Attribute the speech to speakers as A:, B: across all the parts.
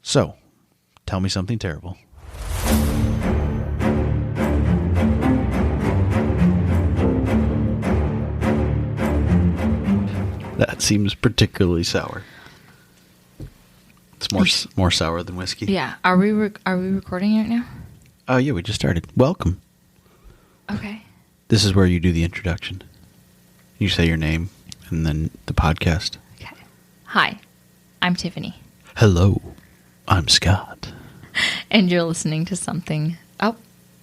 A: So, tell me something terrible. That seems particularly sour. It's more sour than whiskey.
B: Yeah. Are we recording right now?
A: Oh, yeah, we just started. Welcome.
B: Okay.
A: This is where you do the introduction. You say your name and then the podcast.
B: Okay. Hi, I'm Tiffany.
A: Hello, I'm Scott.
B: And you're listening to something. Oh,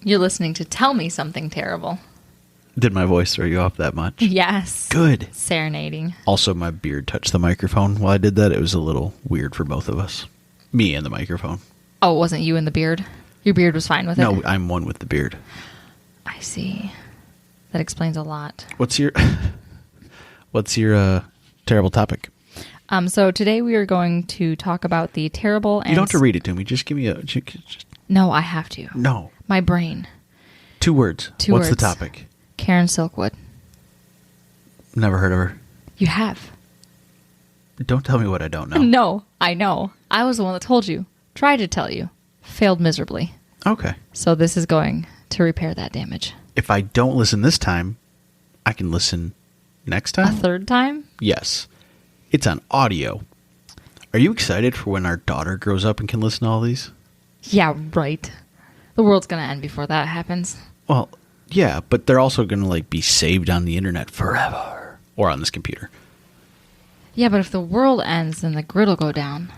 B: you're listening to Tell Me Something Terrible.
A: Did my voice throw you off that much?
B: Yes.
A: Good.
B: Serenading.
A: Also, my beard touched the microphone while I did that. It was a little weird for both of us. Me and the microphone.
B: Oh, it wasn't you and the beard? Your beard was fine with it?
A: No, I'm one with the beard.
B: I see. That explains a lot.
A: What's your terrible topic?
B: So today we are going to talk about the terrible and...
A: You don't have to read it to me. Just give me a... Just...
B: No, I have to.
A: No.
B: My brain.
A: 2 words. What's the topic?
B: Karen Silkwood.
A: Never heard of her.
B: You have.
A: Don't tell me what I don't know.
B: No, I know. I was the one that told you. Tried to tell you. Failed miserably.
A: Okay.
B: So this is going to repair that damage.
A: If I don't listen this time, I can listen next time?
B: A third time?
A: Yes. It's on audio. Are you excited for when our daughter grows up and can listen to all these?
B: Yeah, right. The world's going to end before that happens.
A: Well, yeah, but they're also going to be saved on the internet forever. Or on this computer.
B: Yeah, but if the world ends, then the grid will go down.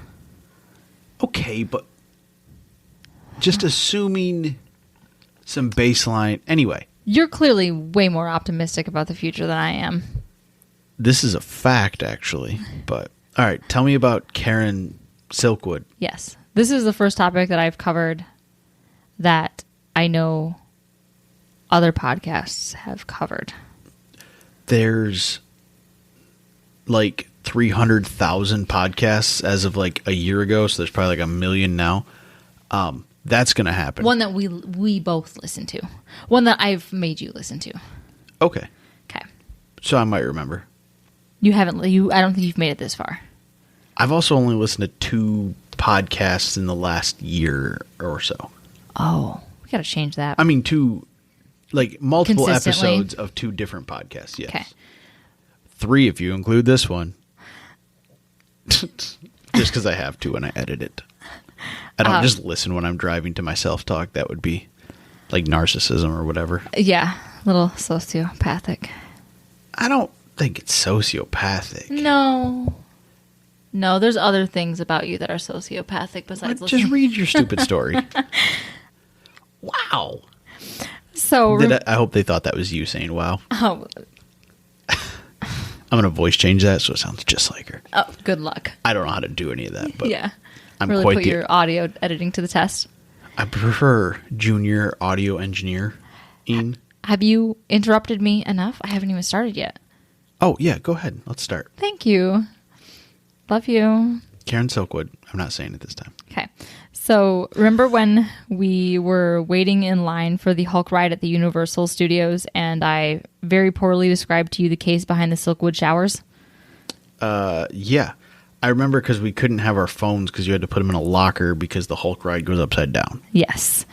A: Okay, but just assuming some baseline. Anyway.
B: You're clearly way more optimistic about the future than I am.
A: This is a fact, actually. But, all right, tell me about Karen Silkwood.
B: Yes. This is the first topic that I've covered that I know other podcasts have covered. There's
A: 300,000 podcasts as of a year ago, so there's probably 1 million now. That's going to happen.
B: One that we both listen to. One that I've made you listen to.
A: Okay.
B: Okay.
A: So I might remember.
B: You haven't. I don't think you've made it this far.
A: I've also only listened to 2 podcasts in the last year or so.
B: Oh, we got to change that.
A: I mean, 2, multiple episodes of 2 different podcasts. Yes.
B: Okay.
A: 3 if you include this one. Just because I have to when I edit it. I don't just listen when I'm driving to my self-talk. That would be narcissism or whatever.
B: Yeah, a little sociopathic.
A: I don't think it's sociopathic.
B: No, there's other things about you that are sociopathic besides listening.
A: Just read your stupid story. Wow.
B: So
A: I hope they thought that was you saying wow.
B: Oh.
A: I'm going to voice change that so it sounds just like her.
B: Oh, good luck.
A: I don't know how to do any of that. But
B: yeah.
A: I'm
B: really
A: quite
B: put your audio editing to the test.
A: I prefer junior audio engineer.
B: Have you interrupted me enough? I haven't even started yet.
A: Oh, yeah. Go ahead. Let's start.
B: Thank you. Love you.
A: Karen Silkwood. I'm not saying it this time.
B: Okay. So remember when we were waiting in line for the Hulk ride at the Universal Studios and I very poorly described to you the case behind the Silkwood showers?
A: Yeah. I remember because we couldn't have our phones because you had to put them in a locker because the Hulk ride goes upside down.
B: Yes.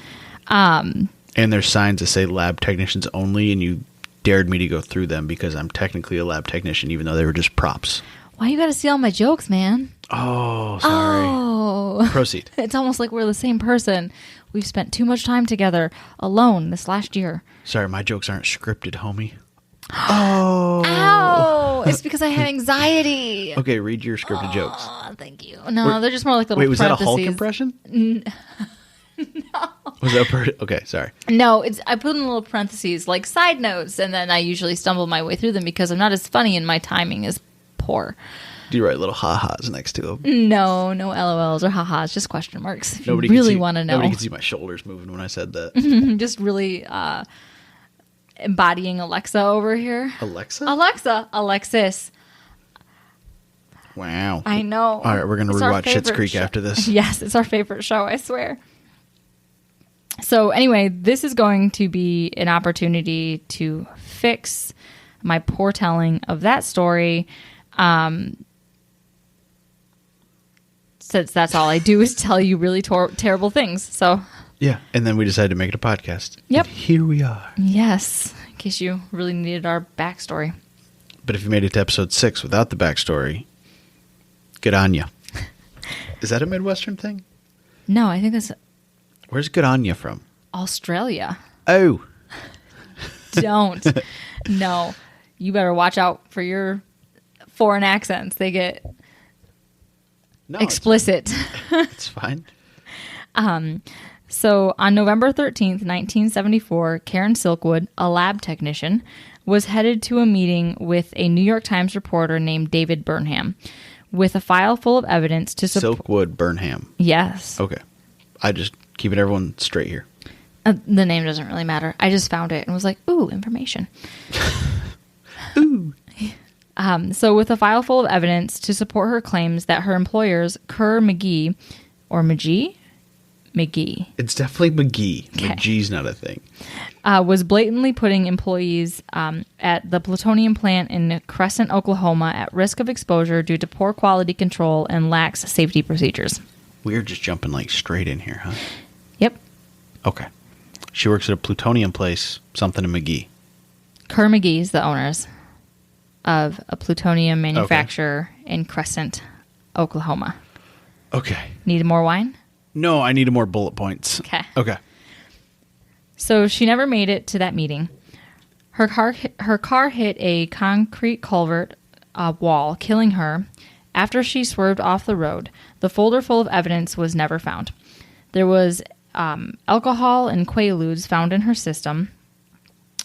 A: And there's signs that say lab technicians only, and you dared me to go through them because I'm technically a lab technician, even though they were just props.
B: Why you got to steal all my jokes, man?
A: Oh, sorry.
B: Oh.
A: Proceed.
B: It's almost like we're the same person. We've spent too much time together alone this last year.
A: Sorry, my jokes aren't scripted, homie. Oh.
B: Ow! It's because I have anxiety.
A: Okay, read your scripted jokes.
B: Thank you. No, they're just more like little
A: Wait, was that a
B: parentheses.
A: Hulk impression?
B: No.
A: Was that okay, sorry.
B: No, I put in little parentheses like side notes, and then I usually stumble my way through them because I'm not as funny and my timing is poor.
A: Do you write little ha-has next to them?
B: No LOLs or ha-has, just question marks. If
A: Nobody
B: you really want to know.
A: Nobody can see my shoulders moving when I said that.
B: Just really embodying Alexa over here.
A: Alexa?
B: Alexis.
A: Wow.
B: I know.
A: All right, we're going to rewatch Schitt's Creek after this.
B: Yes, it's our favorite show, I swear. So anyway, this is going to be an opportunity to fix my poor telling of that story. So since that's all I do is tell you really terrible things. So
A: Yeah, and then we decided to make it a podcast.
B: Yep.
A: And here we are.
B: yes, in case you really needed our backstory.
A: But if you made it to episode 6 without the backstory, good on ya. Is that a Midwestern thing?
B: No, I think that's
A: Where's good on ya from?
B: Australia.
A: Oh.
B: Don't. No. You better watch out for your foreign accents. They get explicit.
A: It's fine.
B: So on November 13th, 1974, Karen Silkwood, a lab technician, was headed to a meeting with a New York Times reporter named David Burnham with a file full of evidence to support...
A: Silkwood Burnham.
B: Yes.
A: Okay. I just keeping everyone straight here.
B: The name doesn't really matter. I just found it and was like, ooh, information.
A: Ooh.
B: So with a file full of evidence to support her claims that her employers, Kerr McGee, or McGee? McGee.
A: It's definitely McGee.
B: Okay.
A: McGee's not a thing.
B: Was blatantly putting employees at the plutonium plant in Crescent, Oklahoma at risk of exposure due to poor quality control and lax safety procedures.
A: We're just jumping like straight in here, huh?
B: Yep.
A: Okay. She works at a plutonium place, something in McGee.
B: Kerr McGee is the owners of a plutonium manufacturer in Crescent, Oklahoma.
A: Okay.
B: Need more wine?
A: No, I needed more bullet points.
B: Okay.
A: Okay.
B: So she never made it to that meeting. Her car hit a concrete culvert wall, killing her. After she swerved off the road, the folder full of evidence was never found. There was alcohol and quaaludes found in her system,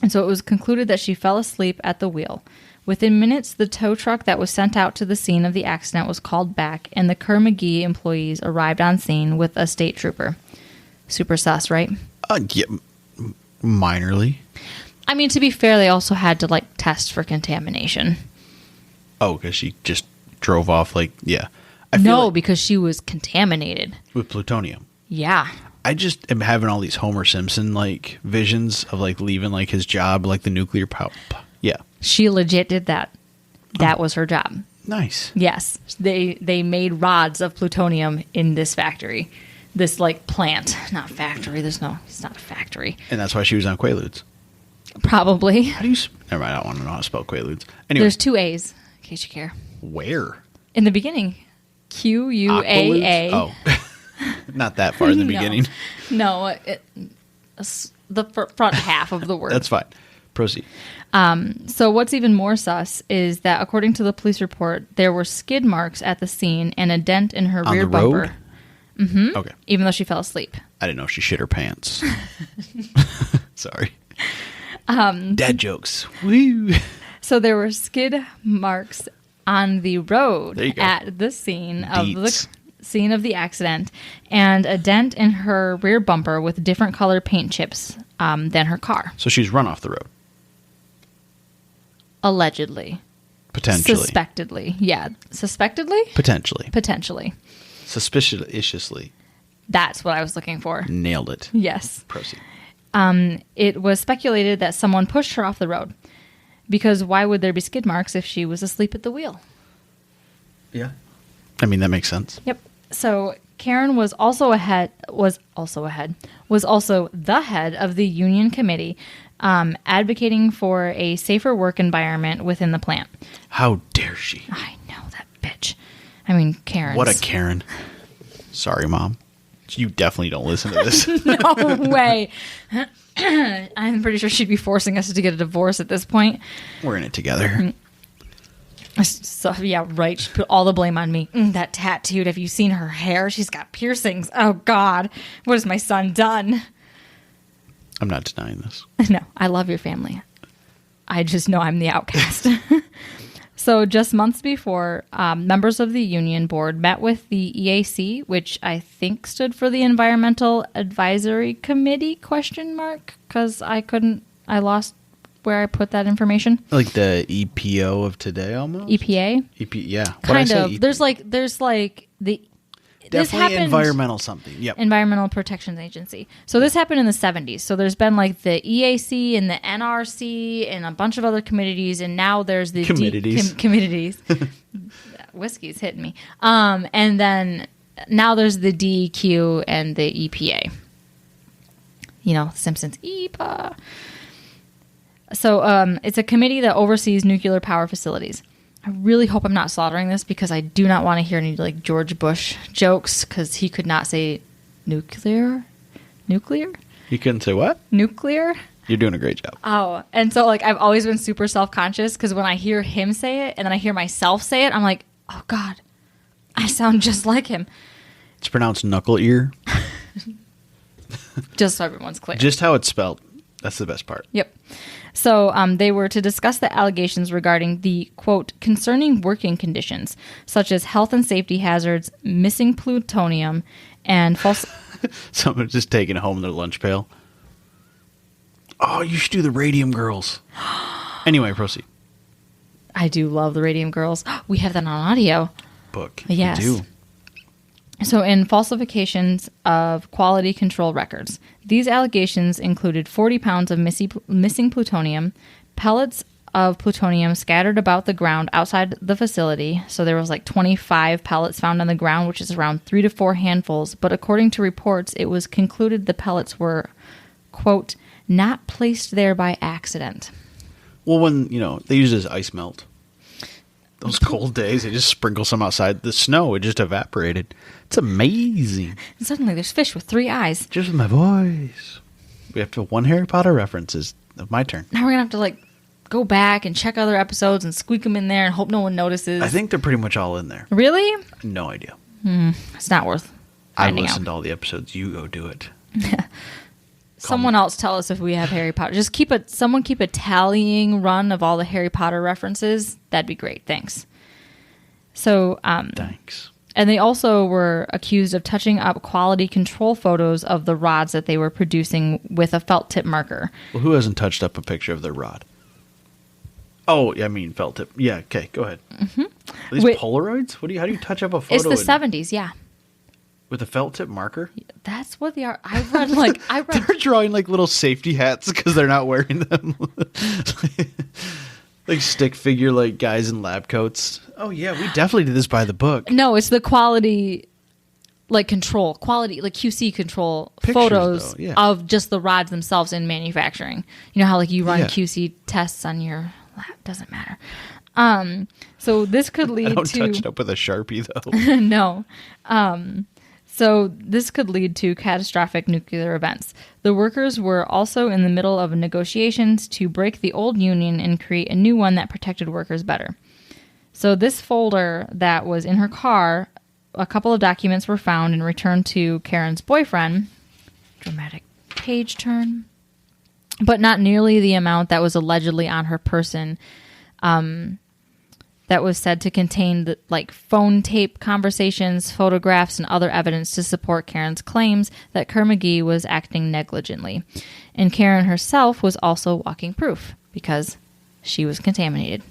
B: and so it was concluded that she fell asleep at the wheel. Within minutes, the tow truck that was sent out to the scene of the accident was called back, and the Kerr McGee employees arrived on scene with a state trooper. Super sus, right?
A: Yeah, minorly.
B: I mean, to be fair, they also had to, test for contamination.
A: Oh, because she just drove off, yeah.
B: Because she was contaminated.
A: With plutonium.
B: Yeah.
A: I just am having all these Homer Simpson, visions of, leaving, his job, the nuclear power. Yeah.
B: She legit did that. That was her job.
A: Nice.
B: Yes. They made rods of plutonium in this factory. This, plant. Not factory. It's not a factory.
A: And that's why she was on Quaaludes.
B: Probably.
A: How do you... Never mind, I don't want to know how to spell Quaaludes. Anyway.
B: There's 2 A's, in case you care.
A: Where?
B: In the beginning. Quaa.
A: Oh. Not that far in the beginning.
B: No. The front half of the word.
A: That's fine. Proceed.
B: So what's even more sus is that according to the police report, there were skid marks at the scene and a dent in her rear bumper.
A: Road? Mm-hmm. Okay.
B: Even though she fell asleep.
A: I didn't know she shit her pants. Sorry. Dad jokes. Woo.
B: So there were skid marks on the road
A: There you go.
B: at the scene
A: Deets.
B: of the accident, and a dent in her rear bumper with different color paint chips than her car.
A: So she's run off the road.
B: Allegedly.
A: Potentially.
B: Suspectedly. Yeah. Suspectedly?
A: Potentially. Suspiciously.
B: That's what I was looking for.
A: Nailed it.
B: Yes.
A: Proceed.
B: It was speculated that someone pushed her off the road. Because why would there be skid marks if she was asleep at the wheel?
A: Yeah. I mean, that makes sense.
B: Yep. So Karen was also the head of the union committee, advocating for a safer work environment within the plant.
A: How dare she?
B: I know, that bitch. I mean, Karen.
A: What a Karen. Sorry, Mom. You definitely don't listen to this.
B: No way. I'm pretty sure she'd be forcing us to get a divorce at this point.
A: We're in it together.
B: So, yeah, right. She put all the blame on me. That tattooed. Have you seen her hair? She's got piercings. Oh, God. What has my son done?
A: I'm not denying this.
B: No, I love your family. I just know I'm the outcast. So just months before, members of the union board met with the EAC, which I think stood for the Environmental Advisory Committee, ? Because I lost where I put that information.
A: Like the EPO of today almost?
B: EPA?
A: Yeah.
B: Kind of. There's the...
A: Definitely environmental something. Yep.
B: Environmental Protection Agency. So this happened in the 70s. So there's been the EAC and the NRC and a bunch of other committees, and now there's the
A: committees.
B: Committees. Whiskey's hitting me. And then now there's the DEQ and the EPA. You know, Simpsons EPA. So it's a committee that oversees nuclear power facilities. I really hope I'm not slaughtering this because I do not want to hear any like George Bush jokes because he could not say nuclear. Nuclear?
A: You couldn't say what?
B: Nuclear?
A: You're doing a great job.
B: Oh, and so like I've always been super self-conscious because when I hear him say it and then I hear myself say it, I'm like, oh God, I sound just like him.
A: It's pronounced knuckle ear.
B: Just so everyone's clear.
A: Just how it's spelled. That's the best part.
B: Yep. So they were to discuss the allegations regarding the, quote, concerning working conditions, such as health and safety hazards, missing plutonium, and false...
A: Someone just taking it home in their lunch pail. Oh, you should do the Radium Girls. Anyway, proceed.
B: I do love the Radium Girls. We have that on audio.
A: Book.
B: Yes.
A: We do.
B: So in falsifications of quality control records, these allegations included 40 pounds of missing plutonium, pellets of plutonium scattered about the ground outside the facility. So there was like 25 pellets found on the ground, which is around 3 to 4 handfuls. But according to reports, it was concluded the pellets were, quote, not placed there by accident.
A: Well, when, they use it as ice melt. Those cold days, they just sprinkle some outside. The snow, it just evaporated. It's amazing.
B: And suddenly there's fish with 3 eyes.
A: Just with my voice. We have to have one Harry Potter reference. Is my turn.
B: Now we're going to have to go back and check other episodes and squeak them in there and hope no one notices.
A: I think they're pretty much all in there.
B: Really?
A: No idea.
B: It's not worth
A: I've
B: finding
A: listened
B: out.
A: to all the episodes. You go do it.
B: Someone else tell us if we have Harry Potter. Just someone keep a tallying run of all the Harry Potter references. That'd be great. Thanks. So,
A: thanks.
B: And they also were accused of touching up quality control photos of the rods that they were producing with a felt tip marker.
A: Well, who hasn't touched up a picture of their rod? Oh, I mean felt tip. Yeah. Okay. Go ahead. Mm-hmm. Are these Polaroids? How do you touch up a photo?
B: It's the 70s. Yeah.
A: With a felt tip marker?
B: That's what they are. I read.
A: They're drawing little safety hats because they're not wearing them. Like stick figure guys in lab coats. Oh yeah, we definitely did this by the book.
B: No, it's the quality control. Quality QC control
A: Pictures,
B: photos
A: though, yeah.
B: of just the rods themselves in manufacturing. You know how you run
A: Yeah.
B: QC tests on your lab. Doesn't matter. So this could lead
A: I don't
B: to
A: touch it up with a Sharpie though.
B: no. So this could lead to catastrophic nuclear events. The workers were also in the middle of negotiations to break the old union and create a new one that protected workers better. So this folder that was in her car, a couple of documents were found and returned to Karen's boyfriend. Dramatic page turn. But not nearly the amount that was allegedly on her person. That was said to contain phone tape conversations, photographs, and other evidence to support Karen's claims that Kerr-McGee was acting negligently. And Karen herself was also walking proof because she was contaminated.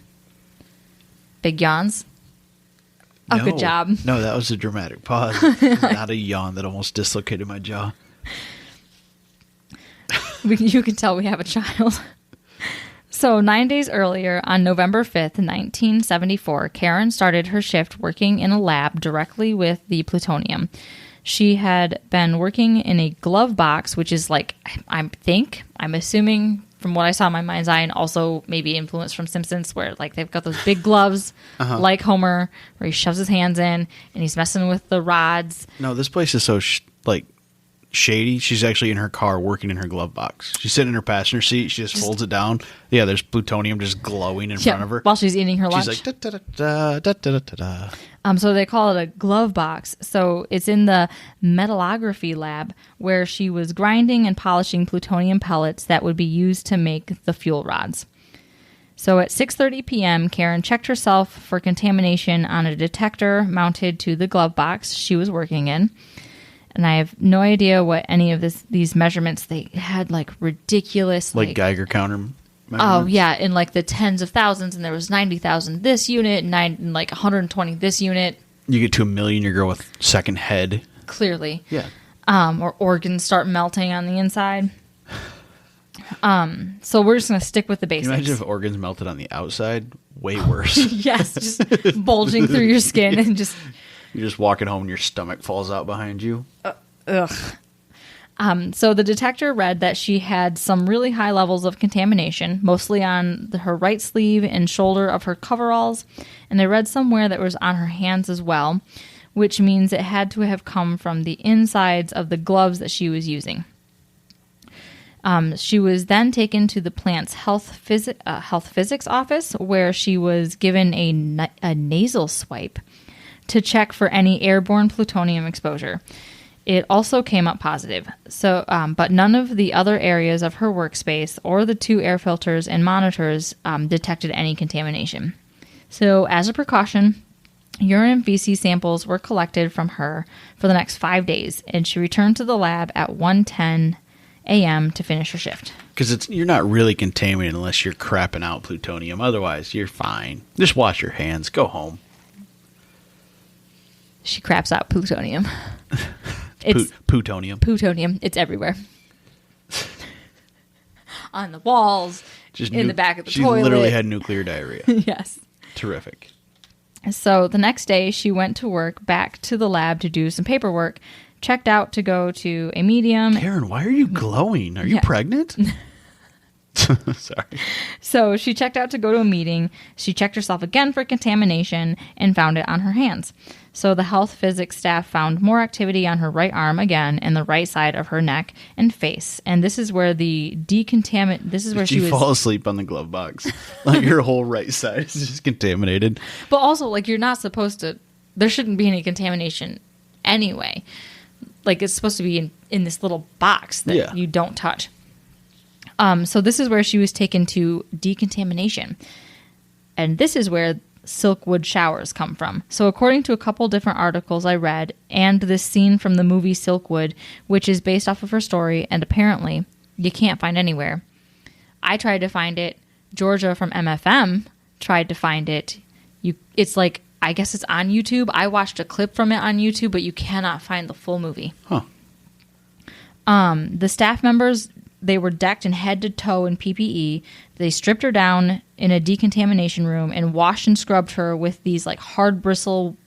B: Big yawns? Oh,
A: No.
B: good job.
A: No, that was a dramatic pause. Not a yawn that almost dislocated my jaw.
B: You can tell we have a child. So 9 days earlier, on November 5th, 1974, Karen started her shift working in a lab directly with the plutonium. She had been working in a glove box, which is I'm assuming from what I saw in my mind's eye, and also maybe influenced from Simpsons, where they've got those big gloves, like Homer, where he shoves his hands in and he's messing with the rods.
A: No, this place is so shady. She's actually in her car working in her glove box. She's sitting in her passenger seat. She just folds it down. Yeah, there's plutonium just glowing in front of her
B: While she's eating her lunch.
A: She's like, da-da-da-da-da-da-da.
B: So they call it a glove box. So it's in the metallography lab where she was grinding and polishing plutonium pellets that would be used to make the fuel rods. So at 6:30 p.m., Karen checked herself for contamination on a detector mounted to the glove box she was working in. And I have no idea what any of these measurements, they had ridiculous.
A: Geiger counter measurements.
B: Oh, yeah. In the tens of thousands. And there was 90,000 this unit and 120 this unit.
A: You get to 1 million, your girl with second head.
B: Clearly.
A: Yeah.
B: Or organs start melting on the inside. So we're just going to stick with the basics.
A: Can you imagine if organs melted on the outside? Way worse.
B: Yes. Just bulging through your skin and just
A: You're just walking home and your stomach falls out behind you.
B: Ugh. So the detector read that she had some really high levels of contamination, mostly on her right sleeve and shoulder of her coveralls, and they read somewhere that it was on her hands as well, which means it had to have come from the insides of the gloves that she was using. She was then taken to the plant's health physics office, where she was given a nasal swipe to check for any airborne plutonium exposure. It also came up positive. So, but none of the other areas of her workspace or the 2 air filters and monitors detected any contamination. So, as a precaution, urine and feces samples were collected from her for the next 5 days, and she returned to the lab at 1:10 a.m. to finish her shift.
A: Because you're not really contaminated unless you're crapping out plutonium. Otherwise, you're fine. Just wash your hands. Go home.
B: She craps out plutonium. It's
A: Poo-tonium.
B: Plutonium. It's everywhere. On the walls, just in the back of the toilet.
A: She literally had nuclear diarrhea.
B: Yes.
A: Terrific.
B: So the next day, she went to work back to the lab to do some paperwork, checked out to go to a medium.
A: Karen, why are you glowing? Are you pregnant? Sorry.
B: So she checked out to go to a meeting. She checked herself again for contamination and found it on her hands. So the health physics staff found more activity on her right arm again and the right side of her neck and face. And this is where she was...
A: fall asleep on the glove box. Like your whole right side is just contaminated.
B: But also, like, you're not supposed to... There shouldn't be any contamination anyway. Like, it's supposed to be in this little box that you don't touch. So this is where she was taken to decontamination. And this is where Silkwood showers come from. So according to a couple different articles I read, and this scene from the movie Silkwood, which is based off of her story, and apparently you can't find anywhere. I tried to find it. Georgia from MFM tried to find it. It's like, I guess it's on YouTube. I watched a clip from it on YouTube, but you cannot find the full movie.
A: Huh.
B: The staff members... They were decked in head to toe in PPE. They stripped her down in a decontamination room and washed and scrubbed her with these like hard bristle,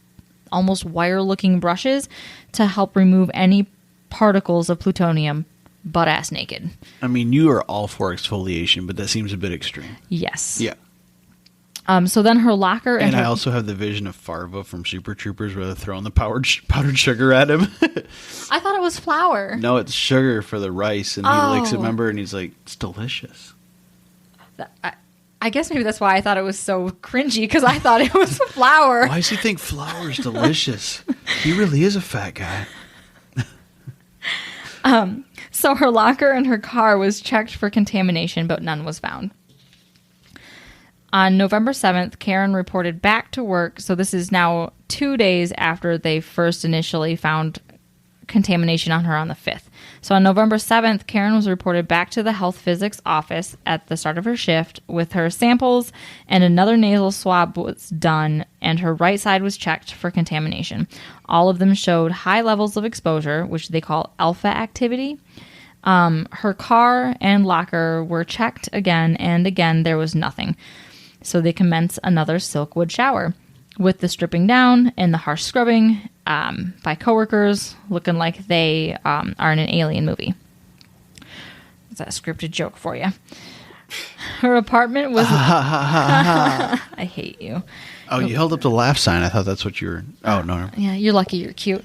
B: almost wire-looking brushes to help remove any particles of plutonium, butt-ass naked.
A: I mean, you are all for exfoliation, but that seems a bit extreme.
B: Yes.
A: Yeah.
B: So then her locker...
A: And I also have the vision of Farva from Super Troopers where they're throwing the powdered sugar at him.
B: I thought it was flour.
A: No, it's sugar for the rice. And he licks it, remember? And he's like, it's delicious.
B: I guess maybe that's why I thought it was so cringy, because I thought it was flour.
A: Why does he think flour is delicious? He really is a fat guy.
B: So her locker and her car was checked for contamination, but none was found. On November 7th, Karen reported back to work. So this is now 2 days after they first initially found contamination on her on the 5th. So on November 7th, Karen was reported back to the health physics office at the start of her shift with her samples, and another nasal swab was done, and her right side was checked for contamination. All of them showed high levels of exposure, which they call alpha activity. Her car and locker were checked again, and again there was nothing. So they commence another Silkwood shower with the stripping down and the harsh scrubbing by coworkers, looking like they are in an alien movie. Is that a scripted joke for you? Her apartment was... I hate you.
A: Oh, you held up the laugh sign. I thought that's what you were... Oh, no.
B: Yeah, you're lucky you're cute.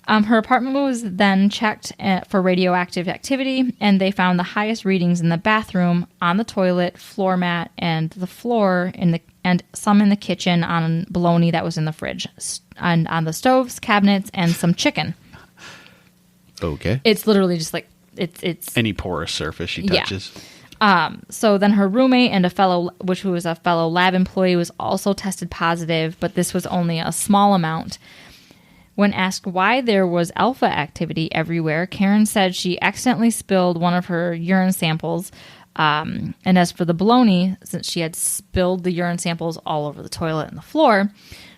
B: Her apartment was then checked for radioactive activity, and they found the highest readings in the bathroom, on the toilet, floor mat, and the floor, and some in the kitchen on bologna that was in the fridge, and on the stoves, cabinets, and some chicken.
A: Okay.
B: It's literally just like it's
A: any porous surface she touches.
B: Yeah. So then her roommate and a fellow lab employee was also tested positive, but this was only a small amount. When asked why there was alpha activity everywhere, Karen said she accidentally spilled one of her urine samples. And as for the bologna, since she had spilled the urine samples all over the toilet and the floor,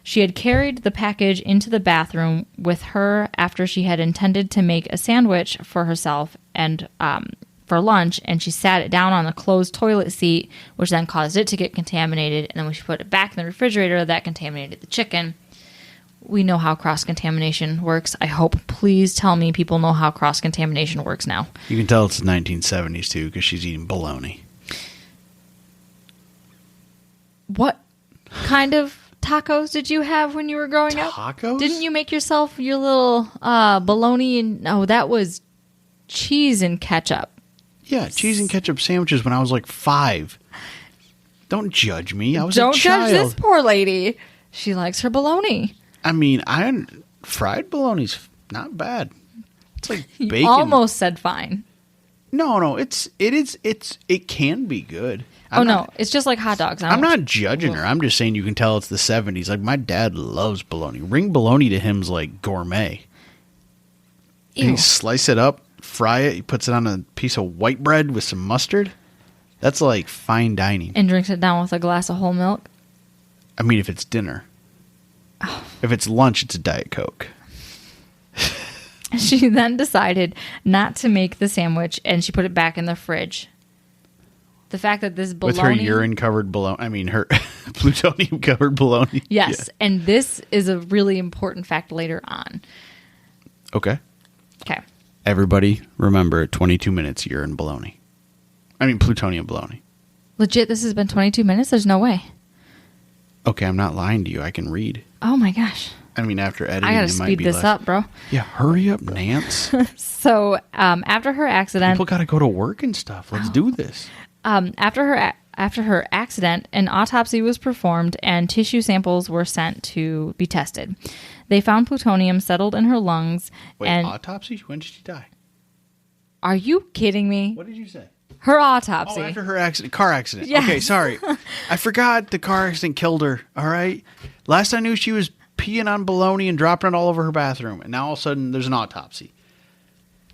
B: she had carried the package into the bathroom with her after she had intended to make a sandwich for herself and for lunch, and she sat it down on the closed toilet seat, which then caused it to get contaminated. And then when she put it back in the refrigerator, that contaminated the chicken, we know how cross-contamination works. I hope, please tell me people know how cross-contamination works now.
A: You can tell it's the 1970s, too, because she's eating bologna.
B: What kind of tacos did you have when you were growing up?
A: Tacos?
B: Didn't you make yourself your little bologna? No, that was cheese and ketchup.
A: Yeah, cheese and ketchup sandwiches when I was like 5. Don't judge me. I was
B: Don't
A: a child.
B: judge this poor lady. She likes her bologna.
A: I mean, fried bologna's not bad. It's like
B: You
A: bacon.
B: almost said fine.
A: No, it can be good.
B: It's just like hot dogs.
A: I'm not judging her. I'm just saying you can tell it's the 70s. Like, my dad loves bologna. Ring bologna to him's like gourmet.
B: Ew.
A: And he slice it up, fry it, he puts it on a piece of white bread with some mustard. That's like fine dining.
B: And drinks it down with a glass of whole milk.
A: I mean, if it's dinner. If it's lunch, it's a Diet Coke.
B: She then decided not to make the sandwich, and she put it back in the fridge. The fact that this bologna...
A: With her urine-covered bologna... I mean, her plutonium-covered bologna.
B: Yes,
A: Yeah.
B: and this is a really important fact later on.
A: Okay.
B: Okay.
A: Everybody, remember, at 22 minutes, urine bologna. I mean, plutonium bologna.
B: Legit, this has been 22 minutes? There's no way.
A: Okay, I'm not lying to you. I can read.
B: Oh, my gosh.
A: I mean, after editing,
B: I gotta
A: it might
B: speed
A: be
B: this
A: less.
B: up, bro.
A: Yeah, hurry up, Nance.
B: So, after her accident...
A: People got to go to work and stuff. Let's do this.
B: After her accident, an autopsy was performed and tissue samples were sent to be tested. They found plutonium settled in her lungs.
A: Wait,
B: and
A: autopsy? When did she die?
B: Are you kidding me?
A: What did you say?
B: Her autopsy.
A: Oh, after her car accident.
B: Yes.
A: Okay, sorry. I forgot the car accident killed her. All right. Last I knew, she was peeing on bologna and dropping it all over her bathroom. And now all of a sudden, there's an autopsy.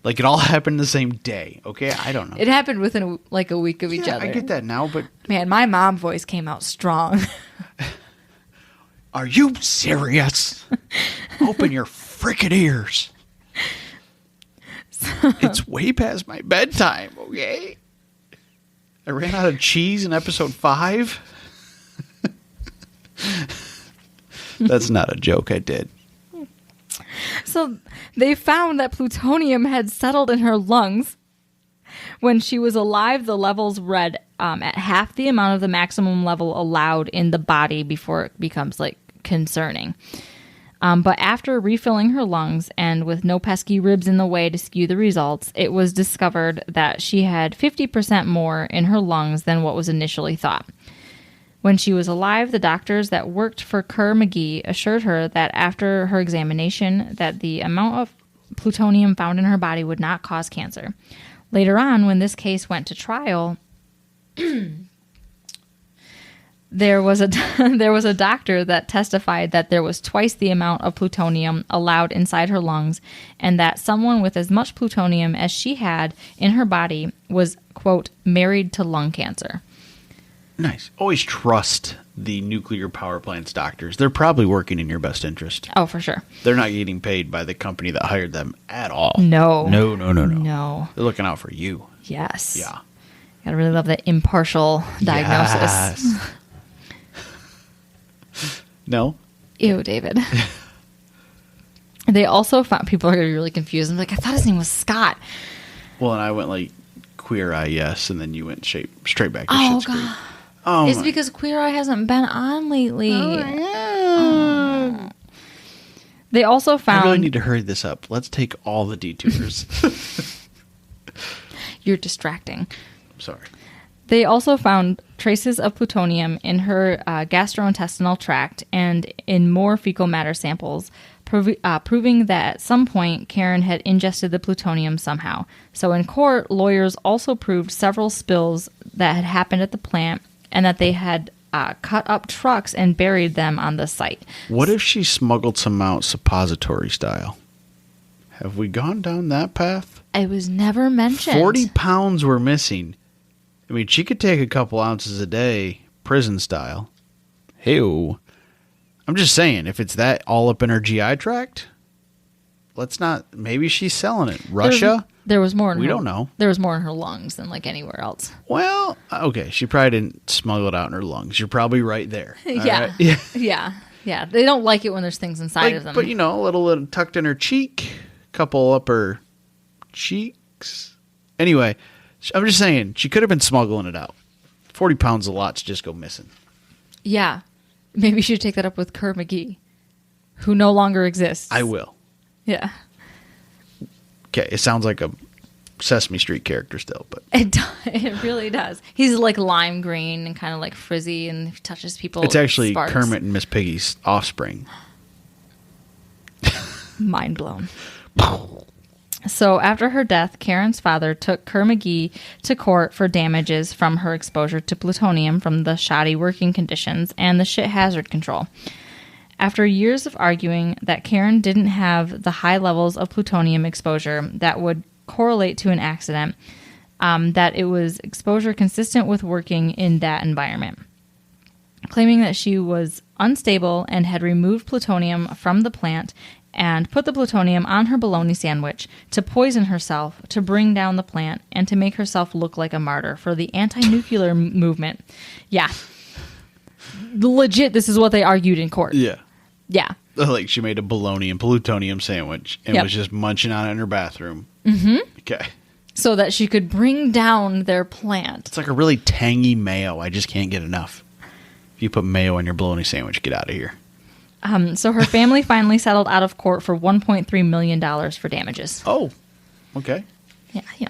A: Like, it all happened the same day. Okay? I don't know.
B: It happened within a week of each other.
A: I get that now, but...
B: Man, my mom voice came out strong.
A: Are you serious? Open your frickin' ears. It's way past my bedtime, okay? I ran out of cheese in episode 5. That's not a joke, I did.
B: So they found that plutonium had settled in her lungs. When she was alive, the levels read at half the amount of the maximum level allowed in the body before it becomes concerning. But after refilling her lungs and with no pesky ribs in the way to skew the results, it was discovered that she had 50% more in her lungs than what was initially thought. When she was alive, the doctors that worked for Kerr McGee assured her that after her examination that the amount of plutonium found in her body would not cause cancer. Later on, when this case went to trial, there was a doctor that testified that there was twice the amount of plutonium allowed inside her lungs, and that someone with as much plutonium as she had in her body was, quote, married to lung cancer.
A: Nice. Always trust the nuclear power plant's doctors. They're probably working in your best interest.
B: Oh, for sure.
A: They're not getting paid by the company that hired them at all.
B: No.
A: No.
B: No.
A: They're looking out for you.
B: Yes.
A: Yeah.
B: Gotta really love that impartial diagnosis.
A: Yes. No?
B: Ew, David. They also found... People are going to be really confused. I'm like, I thought his name was Scott.
A: Well, and I went Queer Eye, yes, and then you went straight back to
B: Oh,
A: Schitt's Creek.
B: God.
A: Oh,
B: It's because Queer Eye hasn't been on lately.
A: yeah.
B: They also found...
A: I really need to hurry this up. Let's take all the detours.
B: You're distracting.
A: I'm sorry.
B: They also found traces of plutonium in her gastrointestinal tract and in more fecal matter samples, proving that at some point Karen had ingested the plutonium somehow. So in court, lawyers also proved several spills that had happened at the plant and that they had cut up trucks and buried them on the site.
A: What if she smuggled some out suppository style? Have we gone down that path?
B: It was never mentioned.
A: 40 pounds were missing. I mean, she could take a couple ounces a day, prison style. Hey-o. I'm just saying, if it's that all up in her GI tract, let's not... Maybe she's selling it. Russia?
B: There was more in
A: We
B: her...
A: don't know.
B: There was more in her lungs than anywhere else.
A: Well, okay. She probably didn't smuggle it out in her lungs. You're probably right there. All
B: Yeah.
A: right? Yeah.
B: Yeah. Yeah, they don't like it when there's things inside of them.
A: But, a little tucked in her cheek, couple upper cheeks. Anyway, I'm just saying, she could have been smuggling it out. 40 pounds a lot to just go missing.
B: Yeah. Maybe you should take that up with Kerr McGee, who no longer exists.
A: I will.
B: Yeah.
A: Okay, it sounds like a Sesame Street character still, but
B: it really does. He's like lime green and kind of like frizzy, and he touches people.
A: It's actually
B: sparks.
A: Kermit and Miss Piggy's offspring.
B: Mind blown. So after her death, Karen's father took Kerr McGee to court for damages from her exposure to plutonium from the shoddy working conditions and the shit hazard control. After years of arguing that Karen didn't have the high levels of plutonium exposure that would correlate to an accident, that it was exposure consistent with working in that environment. Claiming that she was unstable and had removed plutonium from the plant and put the plutonium on her bologna sandwich to poison herself, to bring down the plant, and to make herself look like a martyr for the anti-nuclear movement. Yeah. Legit, this is what they argued in court.
A: Yeah.
B: Yeah.
A: Like she made a bologna and plutonium sandwich and was just munching on it in her bathroom.
B: Mm-hmm.
A: Okay.
B: So that she could bring down their plant.
A: It's like a really tangy mayo. I just can't get enough. If you put mayo on your bologna sandwich, get out of here.
B: So her family finally settled out of court for $1.3 million for damages.
A: Oh, okay.
B: Yeah.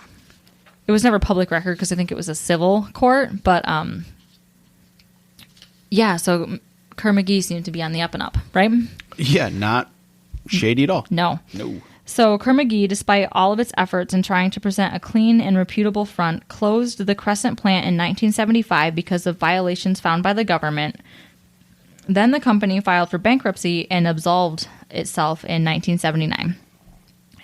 B: It was never public record because I think it was a civil court, but yeah, so Kerr McGee seemed to be on the up and up, right?
A: Yeah, not shady at all.
B: No.
A: No.
B: So Kerr McGee, despite all of its efforts in trying to present a clean and reputable front, closed the Crescent plant in 1975 because of violations found by the government. Then the company filed for bankruptcy and absolved itself in 1979.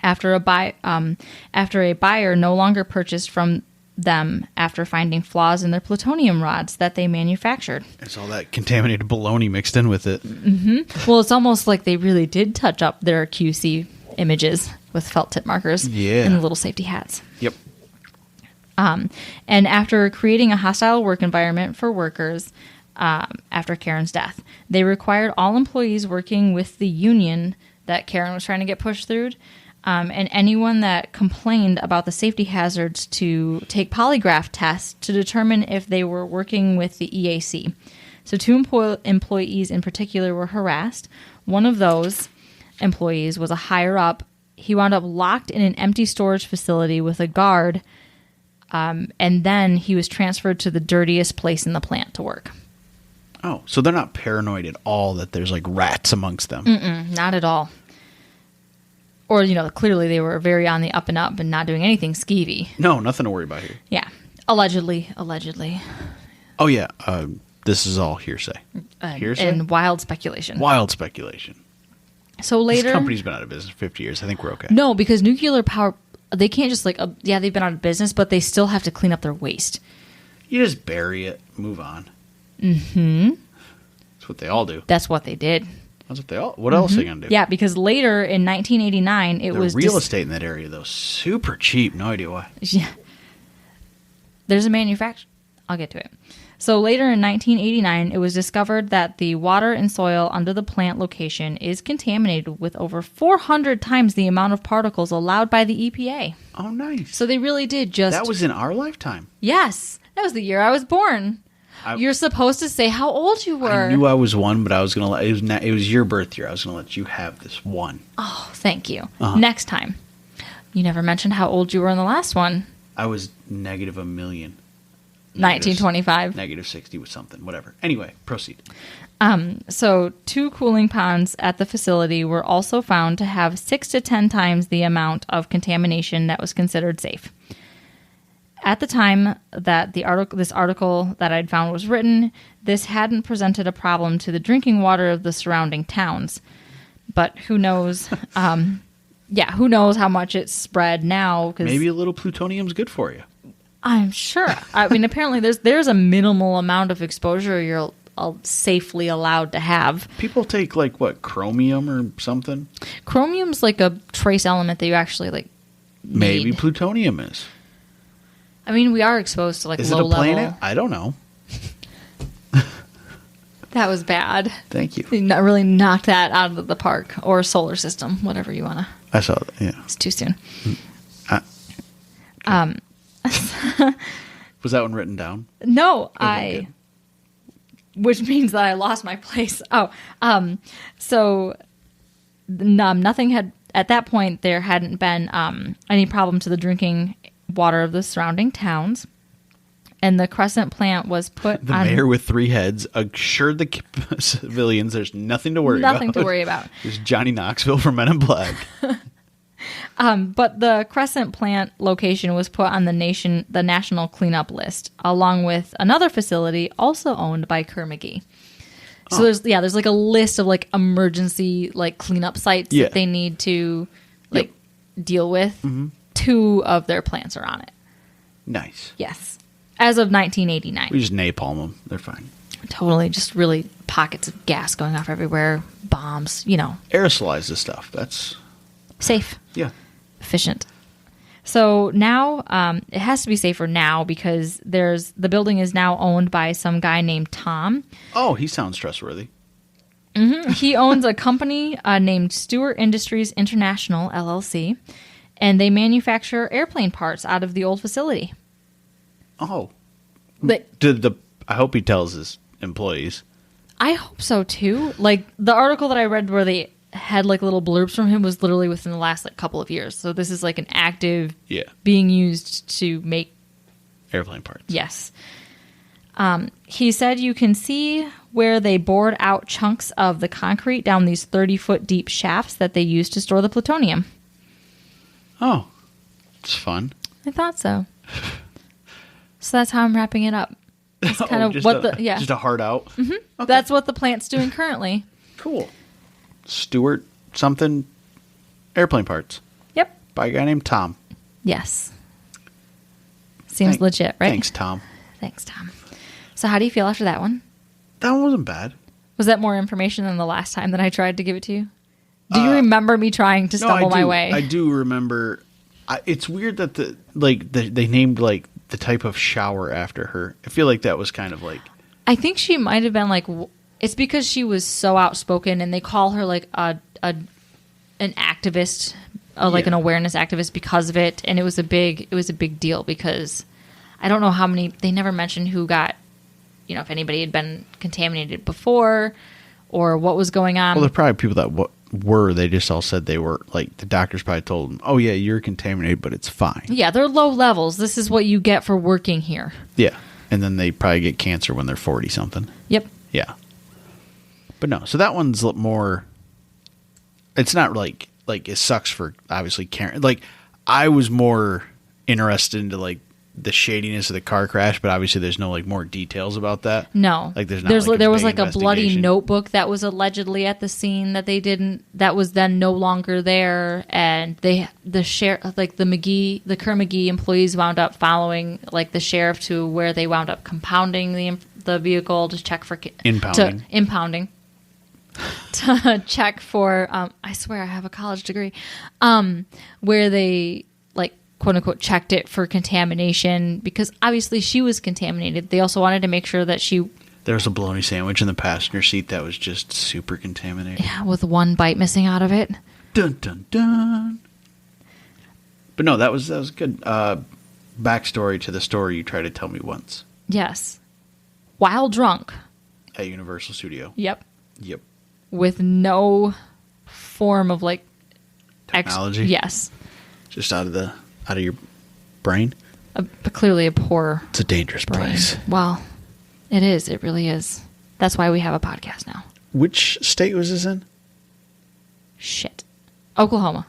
B: After a buyer no longer purchased from them after finding flaws in their plutonium rods that they manufactured.
A: There's all that contaminated bologna mixed in with it.
B: Mm-hmm. Well, it's almost like they really did touch up their QC images with felt tip markers and the little safety hats.
A: Yep.
B: And after creating a hostile work environment for workers after Karen's death, they required all employees working with the union that Karen was trying to get pushed through, and anyone that complained about the safety hazards to take polygraph tests to determine if they were working with the EAC. So 2 employees in particular were harassed. One of those employees was a higher up. He wound up locked in an empty storage facility with a guard, and then he was transferred to the dirtiest place in the plant to work.
A: Oh, so they're not paranoid at all that there's like rats amongst them.
B: Not at all. Or, clearly they were very on the up and up and not doing anything skeevy.
A: No, nothing to worry about here.
B: Yeah. Allegedly.
A: Oh, yeah. This is all hearsay. Hearsay?
B: And wild speculation.
A: So
B: So later...
A: This company's been out of business for 50 years. I think we're okay.
B: No, because nuclear power... They can't just they've been out of business, but they still have to clean up their waste.
A: You just bury it, move on.
B: Mm-hmm.
A: That's what they all do.
B: That's what they did.
A: That's what they all... What else are they going to do?
B: Yeah, because later in 1989, it was...
A: real estate in that area, though, super cheap. No idea why.
B: Yeah. There's a manufacturer... I'll get to it. So later in 1989, it was discovered that the water and soil under the plant location is contaminated with over 400 times the amount of particles allowed by the EPA.
A: Oh, nice.
B: So they really did just...
A: That was in our lifetime.
B: Yes. That was the year I was born. You're supposed to say how old you were.
A: I knew I was one, but I was going to let... It was your birth year. I was going to let you have this one.
B: Oh, thank you. Next time. You never mentioned how old you were in the last one.
A: I was -1 million.
B: 1925.
A: -60 was something. Whatever. Anyway, proceed.
B: So 2 cooling ponds at the facility were also found to have 6 to 10 times the amount of contamination that was considered safe. At the time that this article that I'd found was written, this hadn't presented a problem to the drinking water of the surrounding towns. But who knows? Who knows how much it's spread now?
A: Maybe a little plutonium's good for you.
B: I'm sure. I mean, apparently there's a minimal amount of exposure you're safely allowed to have.
A: People take chromium or something.
B: Chromium's like a trace element that you actually need.
A: Maybe plutonium is. I
B: mean, we are exposed to
A: is
B: low
A: it a planet?
B: level.
A: I don't know.
B: That was bad.
A: Thank you.
B: You really knocked that out of the park, or solar system, whatever you want to.
A: I saw that, yeah.
B: It's too soon.
A: Was that one written down?
B: No,
A: Okay,
B: which means that I lost my place. So nothing had, at that point, there hadn't been any problem to the drinking water of the surrounding towns. And the crescent plant was put
A: The
B: on...
A: mayor with 3 heads assured the civilians there's nothing to worry about.
B: Nothing to worry about.
A: There's Johnny Knoxville from Men in Black.
B: But the crescent plant location was put on the national cleanup list, along with another facility also owned by Kerr-McGee. So there's like a list of like emergency like cleanup sites that they need to like deal with. Mm-hmm. 2 of their plants are on it.
A: Nice.
B: Yes. As of 1989.
A: We just napalm them. They're fine.
B: Totally. Just really pockets of gas going off everywhere. Bombs,
A: Aerosolize this stuff. That's...
B: safe.
A: Yeah.
B: Efficient. So now it has to be safer now because the building is now owned by some guy named Tom.
A: Oh, he sounds trustworthy.
B: Mm-hmm. He owns a company named Stewart Industries International, LLC, and they manufacture airplane parts out of the old facility.
A: Oh.
B: But
A: I hope he tells his employees.
B: I hope so too. Like the article that I read where they had like little blurbs from him was literally within the last like couple of years. So this is like an active being used to make
A: airplane parts.
B: Yes. He said you can see where they bored out chunks of the concrete down these 30-foot deep shafts that they used to store the plutonium.
A: Oh, it's fun.
B: I thought so. So that's how I'm wrapping it up. It's kind of
A: just a hard out.
B: Mm-hmm.
A: Okay.
B: That's what the plant's doing currently.
A: Cool. Stewart something airplane parts.
B: Yep.
A: By a guy named Tom.
B: Yes. Seems legit, right?
A: Thanks, Tom.
B: Thanks, Tom. So how do you feel after that one?
A: That one wasn't bad.
B: Was that more information than the last time that I tried to give it to you? Do you remember me trying to stumble my way?
A: I do remember. It's weird that they named like the type of shower after her. I feel like that was kind of like...
B: I think she might have been like... It's because she was so outspoken and they call her like an activist, like an awareness activist because of it. And it was a big deal because I don't know how many... They never mentioned who got... if anybody had been contaminated before or what was going on.
A: Well, there are probably people that were. They just all said they were. Like, the doctors probably told them, oh, yeah, you're contaminated, but it's fine.
B: Yeah, they're low levels. This is what you get for working here.
A: Yeah. And then they probably get cancer when they're 40-something.
B: Yep.
A: Yeah. But no, so that one's more... It's not like it sucks for, obviously, Karen. Like, I was more interested into, like, the shadiness of the car crash, but obviously there's no like more details about that.
B: No,
A: like there
B: was like a bloody notebook that was allegedly at the scene that was then no longer there, and the Kerr-McGee employees wound up following like the sheriff to where they wound up compounding the vehicle to check for impounding to check for I swear I have a college degree where they like quote unquote checked it for contamination because obviously she was contaminated. They also wanted to make sure that
A: there was a bologna sandwich in the passenger seat that was just super contaminated.
B: Yeah, with one bite missing out of it.
A: Dun dun dun. But no, that was good. Backstory to the story you tried to tell me once.
B: Yes. While drunk.
A: At Universal Studio.
B: Yep.
A: Yep.
B: With no form of like
A: technology.
B: Yes.
A: Just out of your brain.
B: But clearly a poor.
A: It's a dangerous place.
B: Well, it is. It really is. That's why we have a podcast now.
A: Which state was this in?
B: Shit. Oklahoma.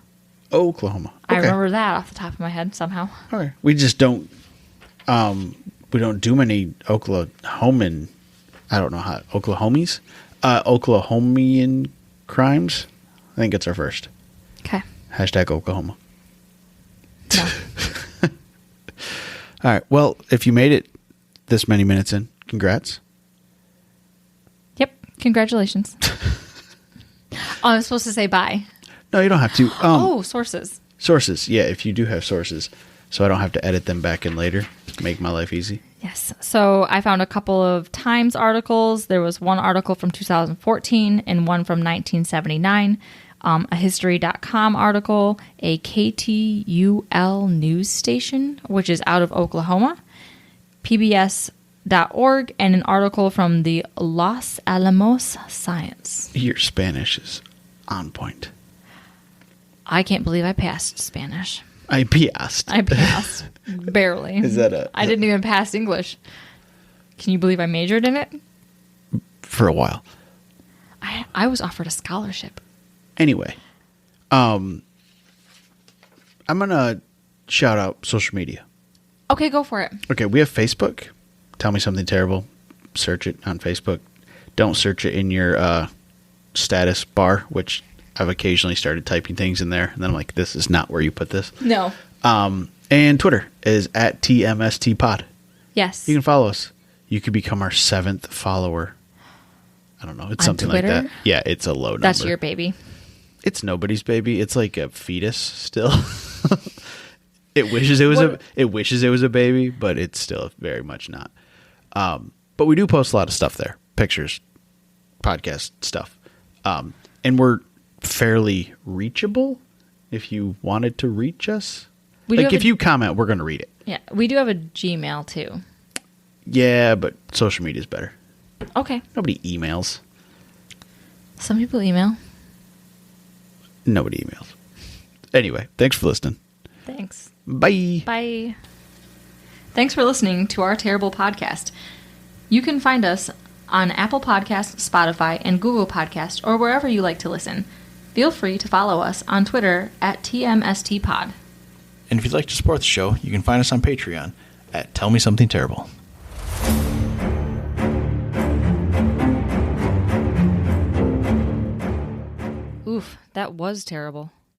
A: Oklahoma. Okay.
B: I remember that off the top of my head somehow.
A: All right. We just don't. We don't do many Oklahoman. I don't know how Oklahomies. Oklahomian crimes. I think it's our first.
B: Okay.
A: Hashtag Oklahoma.
B: No.
A: All right. Well, if you made it this many minutes in, congrats.
B: Yep. Congratulations. I'm supposed to say bye.
A: No, you don't have to.
B: Sources.
A: Sources. Yeah, if you do have sources. So I don't have to edit them back in later. Make my life easy.
B: Yes. So I found a couple of Times articles. There was one article from 2014 and one from 1979, a History.com article, a KTUL news station, which is out of Oklahoma, PBS.org, and an article from the Los Alamos Science.
A: Your Spanish is on point.
B: I can't believe I passed Spanish.
A: I passed.
B: I passed. Barely.
A: Is that a...
B: I didn't even pass English. Can you believe I majored in it?
A: For a while.
B: I was offered a scholarship.
A: Anyway, I'm going to shout out social media.
B: Okay, go for it.
A: Okay, we have Facebook. Tell Me Something Terrible. Search it on Facebook. Don't search it in your status bar, which I've occasionally started typing things in there. And then I'm like, this is not where you put this.
B: No.
A: And Twitter is at TMSTpod.
B: Yes.
A: You can follow us. You could become our 7th follower. I don't know. It's
B: On
A: something
B: Twitter?
A: like that. Yeah, it's a low number.
B: That's your baby.
A: It's nobody's baby. It's like a fetus still. It wishes it was a baby, but it's still very much not. But we do post a lot of stuff there. Pictures, podcast stuff. And we're fairly reachable if you wanted to reach us. Like if you comment, we're going to read it.
B: Yeah, we do have a Gmail too.
A: Yeah, but social media is better.
B: Okay.
A: Nobody emails.
B: Some people email.
A: Nobody emails. Anyway, thanks for listening.
B: Thanks.
A: Bye.
B: Bye. Thanks for listening to our terrible podcast. You can find us on Apple Podcasts, Spotify, and Google Podcasts, or wherever you like to listen. Feel free to follow us on Twitter at TMSTpod.
C: And if you'd like to support the show, you can find us on Patreon at Tell Me Something Terrible.
B: Oof, that was terrible.